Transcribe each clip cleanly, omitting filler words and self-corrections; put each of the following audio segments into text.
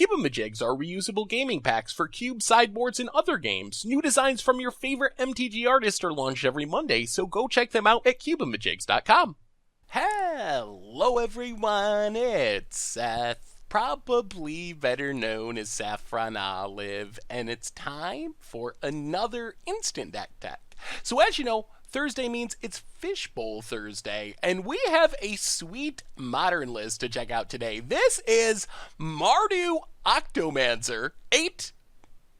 Cubamajigs are reusable gaming packs for cube sideboards and other games. New designs from your favorite MTG artists are launched every Monday, so go check them out at Cubamajigs.com. Hello everyone, it's Seth, probably better known as Saffron Olive, and it's time for another Instant Deck Tech. So as you know, Thursday means it's Fishbowl Thursday, and we have a sweet modern list to check out today. This is Mardu Octomancer, 8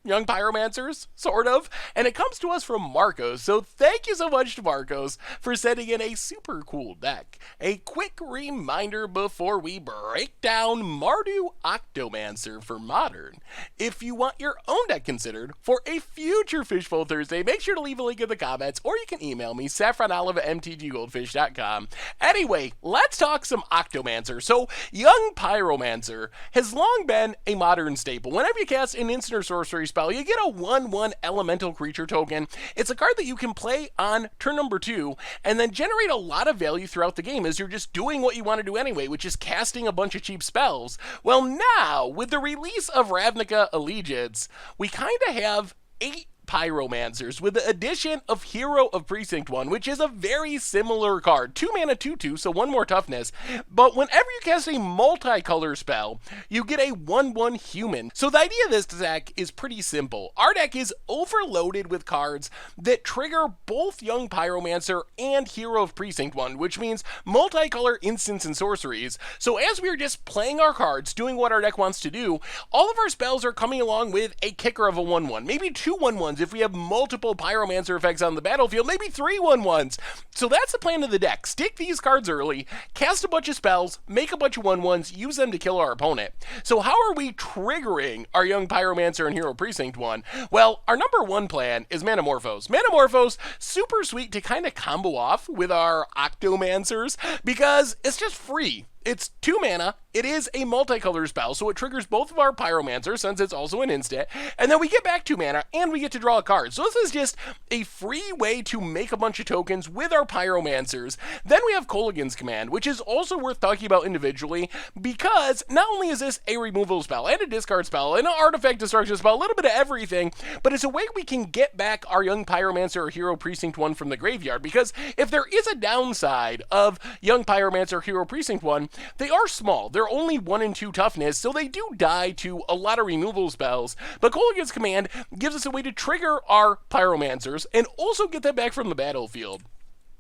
young pyromancers, sort of, and it comes to us from Marcos, so thank you so much to Marcos for sending in a super cool deck. A quick reminder before we break down Mardu Octomancer for Modern. If you want your own deck considered for a future Fishbowl Thursday, make sure to leave a link in the comments, or you can email me, saffronolive@mtggoldfish.com. Anyway, let's talk some Octomancer. So, young pyromancer has long been a Modern staple. Whenever you cast an instant or sorcery spell, you get a 1/1 elemental creature token. It's a card that you can play on turn number 2 and then generate a lot of value throughout the game as you're just doing what you want to do anyway, which is casting a bunch of cheap spells. Well, now, with the release of Ravnica Allegiance, we kind of have 8 pyromancers with the addition of Hero of Precinct 1, which is a very similar card. 2 mana 2/2, so 1 more toughness. But whenever you cast a multicolor spell, you get a 1/1 human. So the idea of this deck is pretty simple. Our deck is overloaded with cards that trigger both Young Pyromancer and Hero of Precinct 1, which means multicolor instants and sorceries. So as we're just playing our cards, doing what our deck wants to do, all of our spells are coming along with a kicker of a 1/1, maybe 2 1/1s if we have multiple pyromancer effects on the battlefield, maybe 3 1/1s. So that's the plan of the deck. Stick these cards early, cast a bunch of spells, make a bunch of 1/1s, use them to kill our opponent. So how are we triggering our young pyromancer and Hero Precinct 1? Well, our number 1 plan is Manamorphose. Manamorphose, super sweet to kind of combo off with our Octomancers because it's just free. It's 2 mana, it is a multicolor spell, so it triggers both of our pyromancers since it's also an instant, and then we get back 2 mana, and we get to draw a card. So this is just a free way to make a bunch of tokens with our pyromancers. Then we have Kolaghan's Command, which is also worth talking about individually, because not only is this a removal spell, and a discard spell, and an artifact destruction spell, a little bit of everything, but it's a way we can get back our young pyromancer or Hero Precinct 1 from the graveyard, because if there is a downside of young pyromancer or Hero Precinct 1, they are small. They're only 1 and 2 toughness, so they do die to a lot of removal spells. But Kolaghan's Command gives us a way to trigger our pyromancers and also get them back from the battlefield.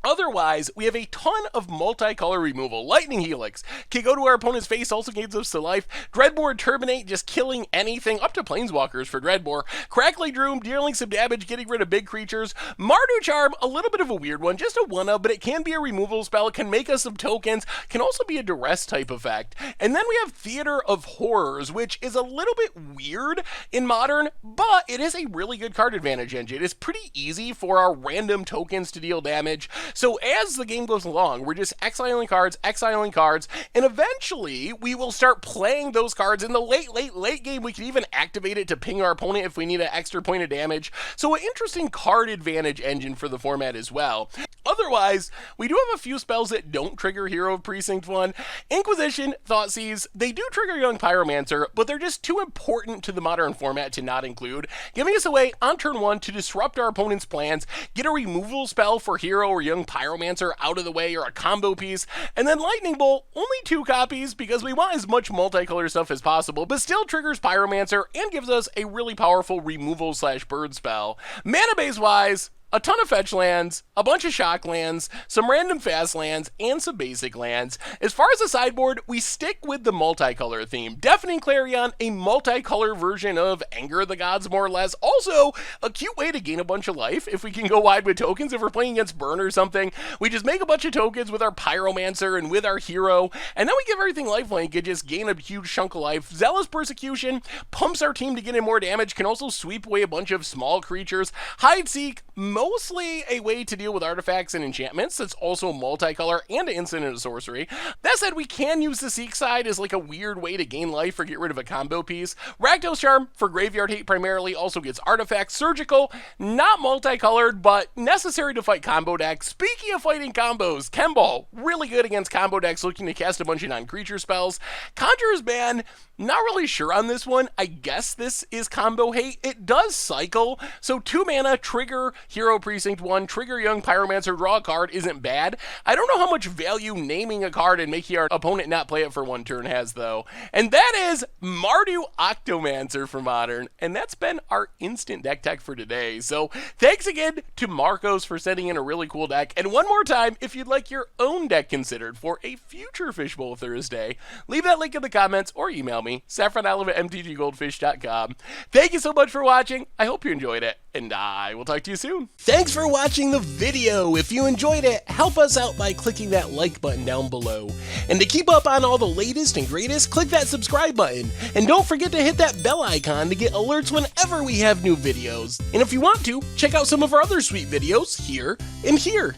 Otherwise, we have a ton of multicolor removal. Lightning Helix can go to our opponent's face, also gains us to life. Dreadbore Terminate, just killing anything, up to Planeswalkers for Dreadbore. Crackly Droom, dealing some damage, getting rid of big creatures. Mardu Charm, a little bit of a weird one, just a 1-of, but it can be a removal spell, it can make us some tokens, can also be a duress type effect. And then we have Theater of Horrors, which is a little bit weird in Modern, but it is a really good card advantage engine. It's pretty easy for our random tokens to deal damage. So as the game goes along, we're just exiling cards, and eventually we will start playing those cards. In the late game, we can even activate it to ping our opponent if we need an extra point of damage. So an interesting card advantage engine for the format as well. Otherwise, we do have a few spells that don't trigger Hero of Precinct 1. Inquisition, Thoughtseize, they do trigger Young Pyromancer, but they're just too important to the Modern format to not include, giving us a way on turn 1 to disrupt our opponent's plans, get a removal spell for Hero or Young Pyromancer out of the way, or a combo piece, and then Lightning Bolt, only 2 copies because we want as much multicolor stuff as possible, but still triggers Pyromancer and gives us a really powerful removal/bird spell. Mana base wise, a ton of fetch lands, a bunch of shock lands, some random fast lands, and some basic lands. As far as the sideboard, we stick with the multicolor theme. Deafening Clarion, a multicolor version of Anger of the Gods, more or less. Also, a cute way to gain a bunch of life if we can go wide with tokens. If we're playing against Burn or something, we just make a bunch of tokens with our Pyromancer and with our Hero, and then we give everything lifelink and just gain a huge chunk of life. Zealous Persecution pumps our team to get in more damage, can also sweep away a bunch of small creatures. Hide Seek, mostly a way to deal with artifacts and enchantments that's also multicolor and instant and sorcery. That said, we can use the Seek side as like a weird way to gain life or get rid of a combo piece. Rakdos Charm for graveyard hate primarily also gets artifacts. Surgical, not multicolored, but necessary to fight combo decks. Speaking of fighting combos, Kemball, really good against combo decks looking to cast a bunch of non-creature spells. Conjurer's Ban, not really sure on this one. I guess this is combo hate. It does cycle, so 2 mana, trigger Hero Precinct 1, trigger Young Pyromancer, draw a card isn't bad. I don't know how much value naming a card and making our opponent not play it for 1 turn has, though. And that is Mardu Octomancer for Modern, and that's been our instant deck tech for today. So thanks again to Marcos for sending in a really cool deck. And one more time, if you'd like your own deck considered for a future Fishbowl Thursday, leave that link in the comments or email me, saffronolive@mtggoldfish.com. Thank you so much for watching. I hope you enjoyed it, and I will talk to you soon. Thanks for watching the video. If you enjoyed it, help us out by clicking that like button down below. And to keep up on all the latest and greatest, click that subscribe button. And don't forget to hit that bell icon to get alerts whenever we have new videos. And if you want to, check out some of our other sweet videos here and here.